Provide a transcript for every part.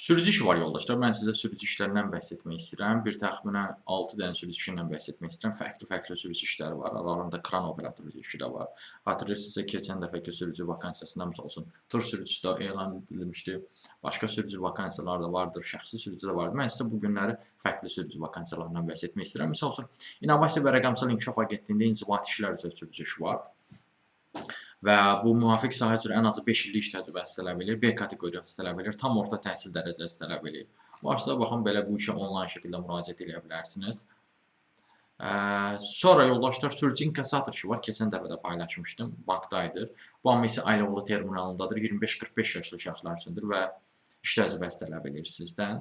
Sürücü işi var yoldaşlar. Mən sizə sürücü işlərindən bəhs etmək istəyirəm. Bir təxminən 6 dənə sürücü işindən bəhs etmək istəyirəm. Fərqli-fərqli sürücü işləri var. Aralarında kran operatoru işi də var. Xatırlayırsınızsa, keçən dəfəki sürücü vakansiyasında misal üçün tur sürücüsü də elan edilmişdi. Başqa sürücü vakansiyalar da vardır, şəxsi sürücü də vardır. Mən sizə bu günləri fərqli sürücü vakansiyalarından bəhs etmək istəyirəm. Misal üçün, İnnovasiya və Rəqəmsal İnkişaf Agentliyində inzibati işlər üzrə sürücü işi var. Və bu müvafiq sahə üzrə ən azı 5 illik iş təcrübəsi tələb edir, B kateqoriyası tələb edir, tam orta təhsil dərəcəsi tələb edir. Varsa, baxın, belə bu işə onlayn şəkildə müraciət edə bilərsiniz. Sonra yoldaşlar, sürücü inkassator işi var. Keçən dəfə də paylaşmışdım, bankdaydır. Bu amma isə Ailəoğlu terminalındadır. 25-45 yaşlı şəxslər üçündür və iş təcrübəsi tələb edir sizdən.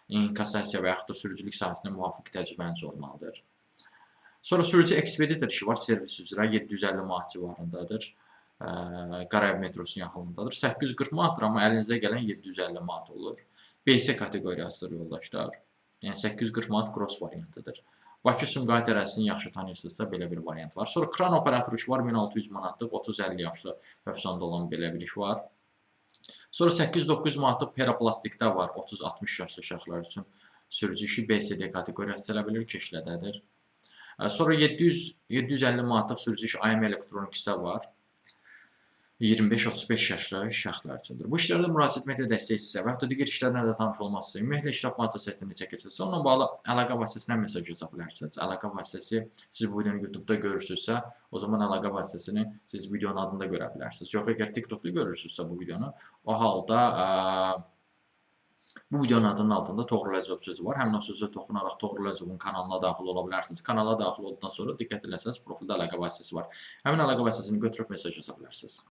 İnkassasiya və yaxud da sürücülük sahəsində müvafiq təcrübəniz olmalıdır. Sonra sürücü ekspeditor işi var. Servis üzrə 750 manat civarındadır. Qarayev metrosunun yaxınlığındadır. 840 manatdır, amma əlinizə gələn 750 manat olur. BS kateqoriyasıdır yoldaşlar. Yəni 840 manat gross variantıdır. Bakı Sumqayıt ərazisini yaxşı tanıyırsınızsa belə bir variant var. Sonra kran operatoru işi var. 1600 manatlıq 30-50 yaşlı professionalda olan belə bir iş var. Sonra 800-900 manatlıq peraplastikdə var. 30-60 yaşlı şəxslər üçün sürücü işi BSD kateqoriyası tələb edir, keşlədədir. Sonra 700-750 manatlıq sürücü işi AM Electronicsdə var. 25-35 yaşlı şəxslər üçündür. Bu işlərdə müraciət etməkdə dəstək istəyirsə və yaxud da digər işlərlə də tanış olmazsa, ümumiyyətlə iştirak müalicə səhifəsində çəkilsəsə, onunla bağlı əlaqə vasitəsindən mesaj yaza bilərsiniz. Əlaqə vasitəsi siz bu videonu YouTube-da görürsünüzsə, o zaman əlaqə vasitəsini siz videonun adında görə bilərsiniz. Yox, əgər TikTok-da görürsünüzsə bu videonu, o halda bu videonun adının altında Toğrul Əzov sözü var. Həmin o sözə toxunaraq Toğrul Əzovun kanalına daxil ola bilərsiniz. Kanala daxil olduqdan sonra diqqət eləsəniz, profildə əlaqə vasitəsi var. Həmin əlaqə vasitəsini götürüb mesaj yaza bilərsiniz.